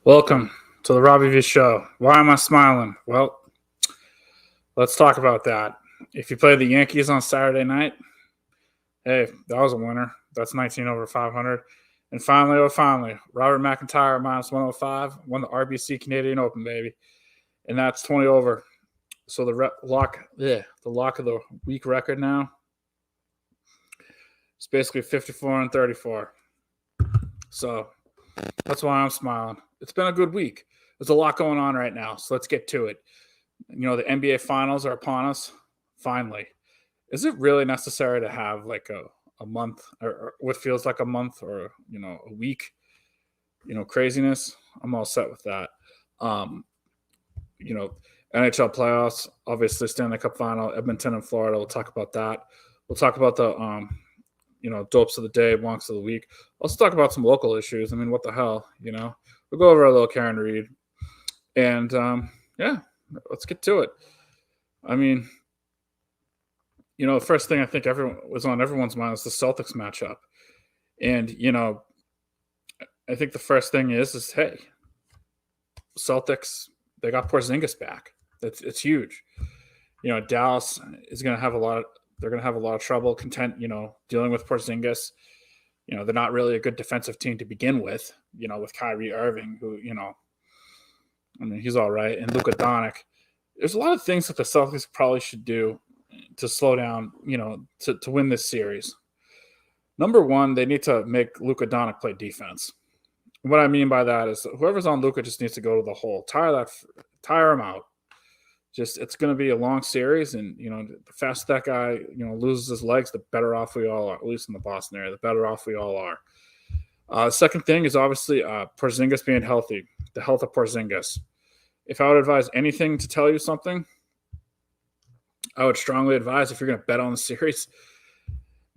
Welcome to the Robbie V Show. Why am I smiling? Well, let's talk about that. If you play the Yankees on Saturday night, hey, that was a winner. That's 19 over 500. And finally, Robert McIntyre minus 105 won the RBC Canadian Open, baby. And that's 20 over. So the lock of the week record now is basically 54 and 34. So that's why I'm smiling. It's been a good week. There's a lot going on right now, so let's get to it. You know, the NBA Finals are upon us, finally. Is it really necessary to have like a month or what feels like a month or, a week, craziness? I'm all set with that. NHL playoffs, obviously Stanley Cup final, Edmonton and Florida. We'll talk about that. We'll talk about the, dopes of the day, wonks of the week. Also talk about some local issues. I mean, what the hell, We'll go over a little Karen Reed. And, let's get to it. I mean, the first thing I think was on everyone's mind was the Celtics matchup. And, I think the first thing is hey, Celtics, they got Porzingis back. It's huge. Dallas is going to have they're going to have a lot of trouble dealing with Porzingis. They're not really a good defensive team to begin with, with Kyrie Irving, who, he's all right. And Luka Doncic. There's a lot of things that the Celtics probably should do to slow down, to win this series. Number one, they need to make Luka Doncic play defense. What I mean by that is whoever's on Luka just needs to go to the hole. Tire him out. It's going to be a long series, and the faster that guy loses his legs, the better off we all are. At least in the Boston area, the better off we all are. Second thing is obviously Porzingis being healthy. The health of Porzingis. If I would advise anything to tell you something, I would strongly advise if you're going to bet on the series,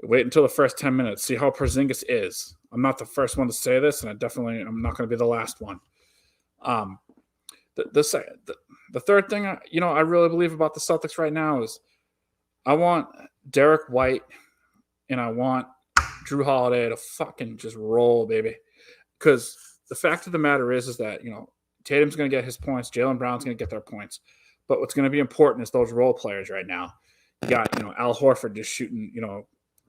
wait until the first 10 minutes. See how Porzingis is. I'm not the first one to say this, and I'm not going to be the last one. The third thing, I really believe about the Celtics right now is I want Derek White and I want Drew Holiday to fucking just roll, baby. Because the fact of the matter is that, Tatum's going to get his points. Jaylen Brown's going to get their points. But what's going to be important is those role players right now. You got, Al Horford just shooting,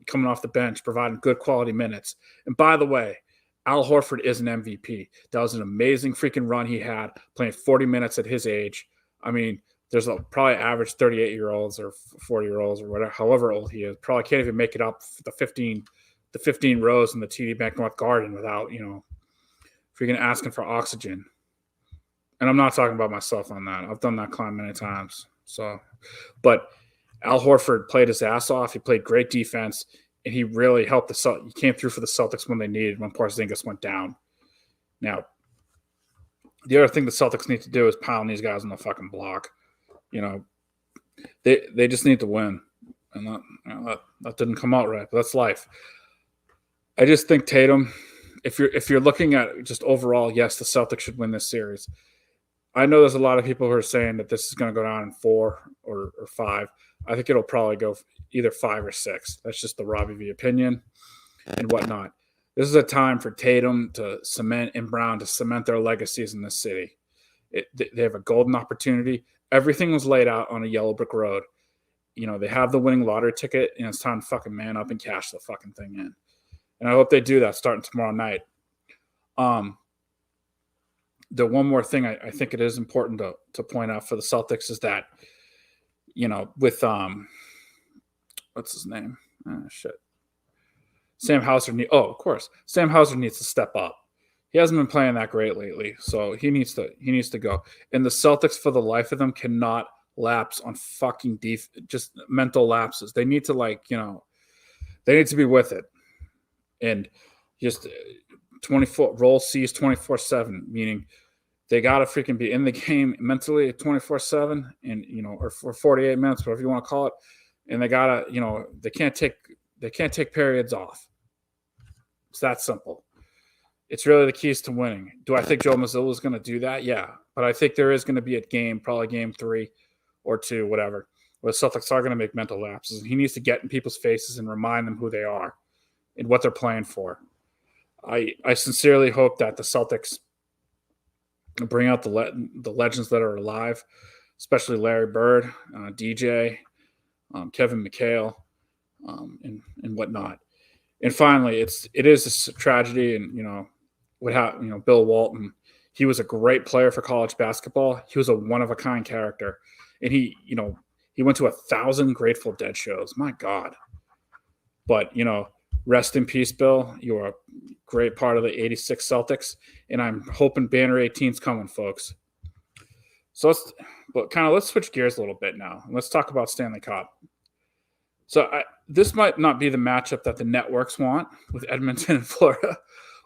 coming off the bench, providing good quality minutes. And by the way, Al Horford is an MVP. That was an amazing freaking run he had, playing 40 minutes at his age. I mean, there's probably average 38-year-olds or 40-year-olds or whatever, however old he is, probably can't even make it up the 15 rows in the TD Bank North Garden without, freaking asking for oxygen. And I'm not talking about myself on that. I've done that climb many times. But Al Horford played his ass off. He played great defense. And he really helped he came through for the Celtics when they needed, when Porzingis went down. Now, the other thing the Celtics need to do is pound these guys on the fucking block. They just need to win. And that didn't come out right, but that's life. I just think Tatum, if you're looking at just overall, yes, the Celtics should win this series. I know there's a lot of people who are saying that this is going to go down in 4 or 5. I think it'll probably go either 5 or 6. That's just the Robbie V opinion and whatnot. This is a time for Tatum to cement and Brown to cement their legacies in this city. They have a golden opportunity. Everything was laid out on a yellow brick road. They have the winning lottery ticket, and it's time to fucking man up and cash the fucking thing in. And I hope they do that starting tomorrow night. The one more thing I think it is important to point out for the Celtics is that, with what's his name? Sam Hauser. Of course, Sam Hauser needs to step up. He hasn't been playing that great lately, so he needs to go. And the Celtics, for the life of them, cannot lapse on fucking just mental lapses. They need to they need to be with it, and just 24 roll C's 24/7, meaning they got to freaking be in the game mentally 24/7, and or for 48 minutes, whatever you want to call it. And they gotta, they can't take periods off. It's that simple. It's really the keys to winning. Do I think Joe Mazzulla is going to do that? Yeah, but I think there is going to be a game, probably game 3 or 2, whatever, where the Celtics are going to make mental lapses. He needs to get in people's faces and remind them who they are and what they're playing for. I sincerely hope that the Celtics bring out the legends that are alive, especially Larry Bird, DJ, Kevin McHale, and whatnot. And finally, it is a tragedy, and what happened. Bill Walton. He was a great player for college basketball. He was a one of a kind character, and he went to 1,000 Grateful Dead shows. My God. But rest in peace, Bill. You were a great part of the '86 Celtics, and I'm hoping Banner 18's coming, folks. So let's switch gears a little bit now. Let's talk about Stanley Cup. So this might not be the matchup that the networks want with Edmonton and Florida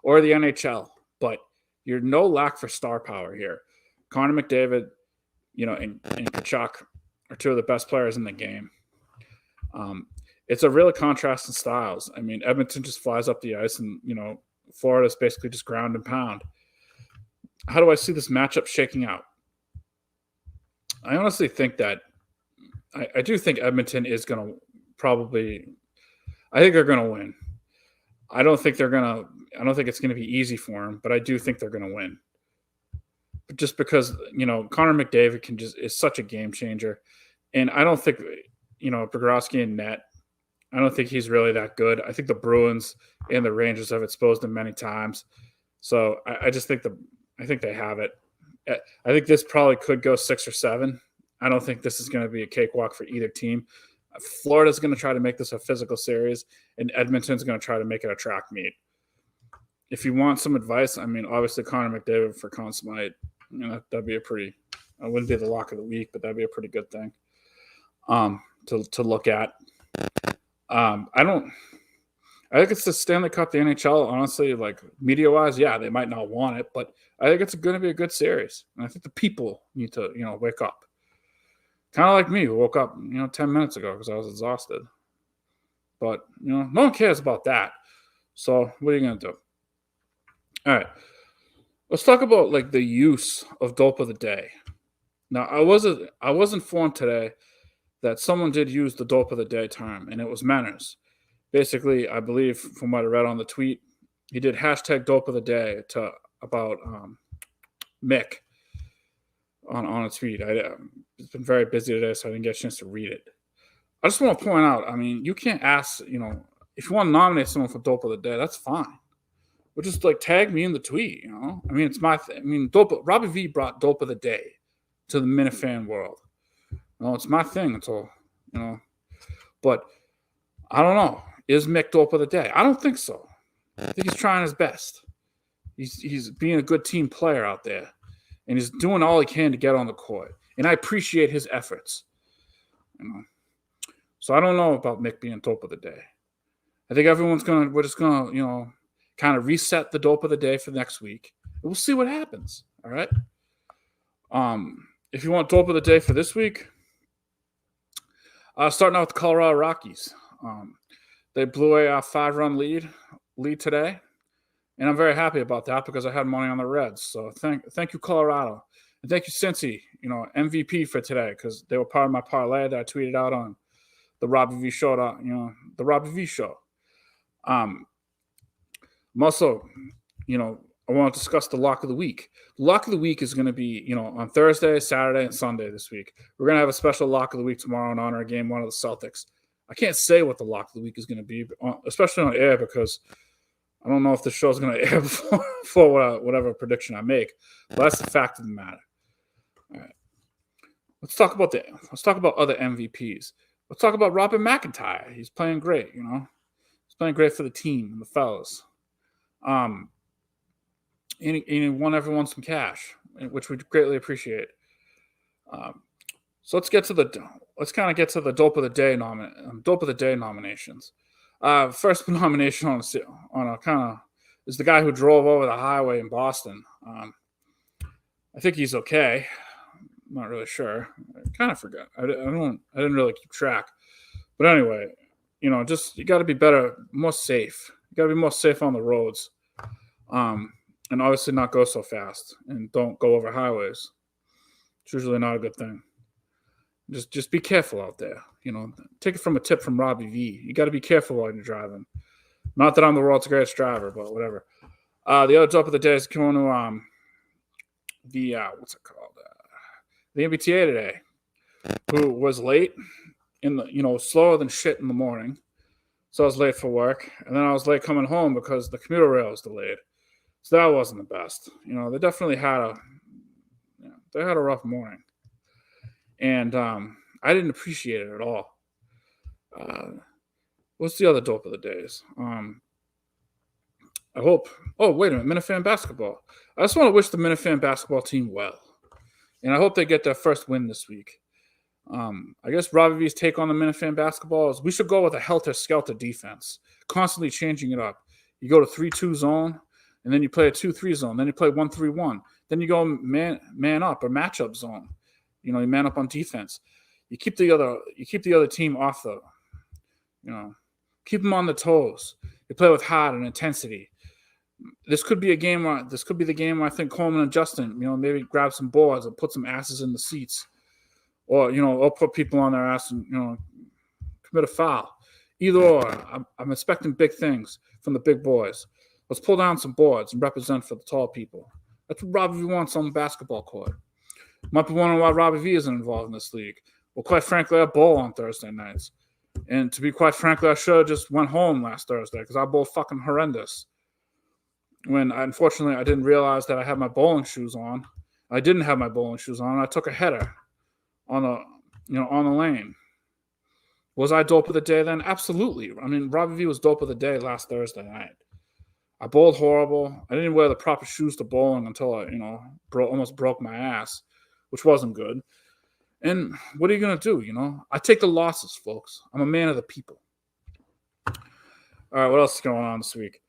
or the NHL, but you're no lack for star power here. Connor McDavid, and Tkachuk are two of the best players in the game. It's a really contrast in styles. I mean, Edmonton just flies up the ice, and Florida's basically just ground and pound. How do I see this matchup shaking out? I honestly think that I do think Edmonton is going to I think they're going to win. I don't think it's going to be easy for them, but I do think they're going to win. But just because, Connor McDavid is such a game changer. And I don't think, Bobrovsky in net, I don't think he's really that good. I think the Bruins and the Rangers have exposed him many times. So I think they have it. I think this probably could go 6 or 7. I don't think this is going to be a cakewalk for either team. Florida's going to try to make this a physical series, and Edmonton's going to try to make it a track meet. If you want some advice, I mean, obviously Connor McDavid for Conn Smythe, that'd be it wouldn't be the lock of the week, but that'd be a pretty good thing to look at. I think it's the Stanley Cup, the NHL, honestly, like media-wise, yeah, they might not want it, but I think it's going to be a good series. And I think the people need to, wake up. Kind of like me, who woke up, 10 minutes ago because I was exhausted. But, no one cares about that. So what are you going to do? All right. Let's talk about, the use of dope of the day. Now, I was informed today that someone did use the dope of the day term, and it was Manners. Basically, I believe, from what I read on the tweet, he did hashtag dope of the day about Mick on a tweet. It's been very busy today, so I didn't get a chance to read it. I just want to point out, I mean, you can't ask, if you want to nominate someone for dope of the day, that's fine. But just tag me in the tweet, I mean, it's my thing. I mean, Robbie V brought dope of the day to the Minifan world. It's my thing. It's all, But I don't know. Is Mick dope of the day? I don't think so. I think he's trying his best. He's being a good team player out there, and he's doing all he can to get on the court. And I appreciate his efforts. So I don't know about Mick being dope of the day. I think we're just gonna, kind of reset the dope of the day for next week. We'll see what happens. All right. If you want dope of the day for this week, starting out with the Colorado Rockies. They blew a 5-run lead today, and I'm very happy about that because I had money on the Reds. So thank you, Colorado, and thank you, Cincy. MVP for today because they were part of my parlay that I tweeted out on the Robbie V show. The Robbie V show. I'm also, I want to discuss the lock of the week. The lock of the week is going to be, on Thursday, Saturday, and Sunday this week. We're going to have a special lock of the week tomorrow in honor of Game 1 of the Celtics. I can't say what the lock of the week is going to be, especially on air, because I don't know if the show is going to air before whatever prediction I make. But that's the fact of the matter. All right. Let's talk about other MVPs. Let's talk about Robert McIntyre. He's playing great, He's playing great for the team and the fellas. And he won everyone some cash, which we greatly appreciate. So let's get to the dope of the day nominations. First nomination on a kind of is the guy who drove over the highway in Boston. I think he's okay. I'm not really sure. I kind of forgot. I didn't really keep track. But anyway, you got to be more safe. You got to be more safe on the roads. And obviously not go so fast and don't go over highways. It's usually not a good thing. Just be careful out there. Take it from a tip from Robbie V. You got to be careful while you're driving. Not that I'm the world's greatest driver, but whatever. The other dope of the day is going to the what's it called? The MBTA today, who was late in the slower than shit in the morning. So I was late for work, and then I was late coming home because the commuter rail was delayed. So that wasn't the best. They definitely had a rough morning, and I didn't appreciate it at all. What's the other dope of the days? I hope. Oh, wait a minute, Minifan basketball. I just want to wish the Minifan basketball team well, and I hope they get their first win this week. I guess Robbie V's take on the Minifan basketball is we should go with a helter-skelter defense, constantly changing it up. You go to 3-2 zone, and then you play a 2-3 zone. Then you play 1-3-1. Then you go man up or matchup zone. You man up on defense. You keep the other team off the, keep them on the toes. You play with heart and intensity. This could be the game where I think Coleman and Justin, maybe grab some boards and put some asses in the seats. Or put people on their ass and commit a foul. Either or, I'm expecting big things from the big boys. Let's pull down some boards and represent for the tall people. That's what Robbie V wants on the basketball court. Might be wondering why Robbie V isn't involved in this league. Well, quite frankly, I bowl on Thursday nights, and to be quite frankly, I should have just went home last Thursday because I bowl fucking horrendous. When unfortunately I didn't realize that I had my bowling shoes on. I didn't have my bowling shoes on. I took a header on the lane. Was I dope of the day then? Absolutely. I mean, Robbie V was dope of the day last Thursday night. I bowled horrible. I didn't wear the proper shoes to bowling until I, almost broke my ass, which wasn't good. And what are you going to do, I take the losses, folks. I'm a man of the people. All right, what else is going on this week?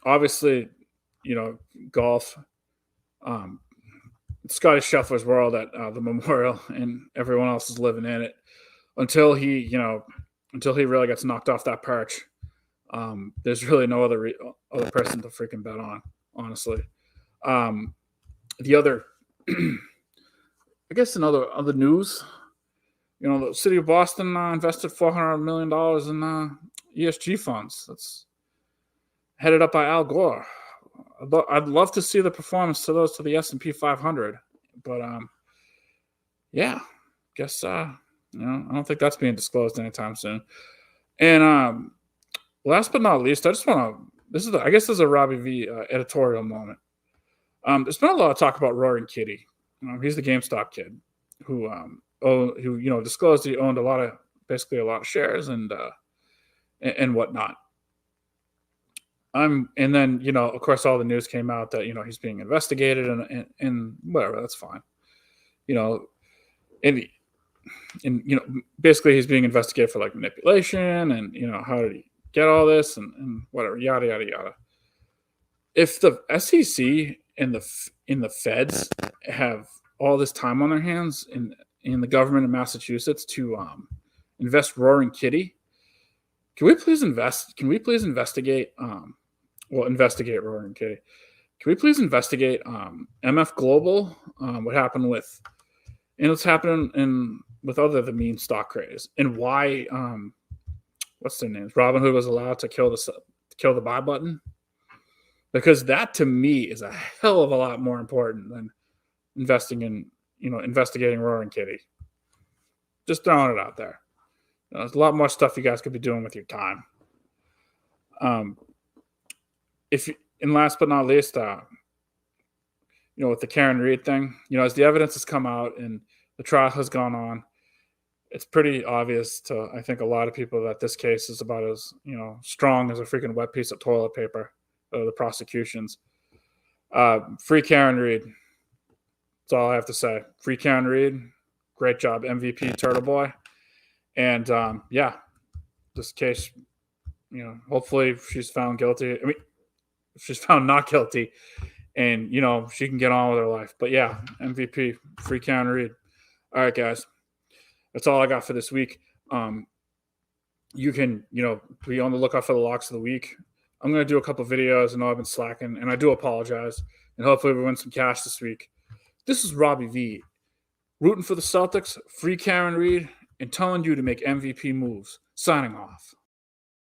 Obviously, golf. Scotty Scheffler's world at the Memorial, and everyone else is living in it until he really gets knocked off that perch. There's really no other person to freaking bet on, honestly. The other, I guess, in other news, the city of Boston invested $400 million in ESG funds. That's headed up by Al Gore. I'd love to see the performance to the S&P 500, but yeah, guess I don't think that's being disclosed anytime soon. And last but not least, I just want to. I guess this is a Robbie V editorial moment. There's been a lot of talk about Roaring Kitty. He's the GameStop kid who disclosed he owned a lot of shares and whatnot. And then, of course, all the news came out that, he's being investigated and whatever, that's fine. Basically he's being investigated for manipulation and, how did he get all this and whatever, yada, yada, yada. If the SEC and the feds have all this time on their hands in the government of Massachusetts to invest Roaring Kitty, can we please investigate investigate Roaring Kitty. Can we please investigate MF Global, what happened with, and what's happening with other the meme stock creators, and why what's their names? Robinhood was allowed to kill the buy button, because that to me is a hell of a lot more important than investigating Roaring Kitty. Just throwing it out there. There's a lot more stuff you guys could be doing with your time. And last but not least, with the Karen Reed thing, as the evidence has come out and the trial has gone on, it's pretty obvious to, I think, a lot of people that this case is about as, strong as a freaking wet piece of toilet paper, the prosecutions. Free Karen Reed. That's all I have to say. Free Karen Reed. Great job, MVP Turtle Boy. And, this case, hopefully she's found guilty. I mean, if she's found not guilty and, she can get on with her life. But, yeah, MVP, Free Karen Reed. All right, guys. That's all I got for this week. You can, be on the lookout for the locks of the week. I'm going to do a couple videos. I know I've been slacking, and I do apologize. And hopefully we win some cash this week. This is Robbie V, rooting for the Celtics, Free Karen Reed, and telling you to make MVP moves. Signing off.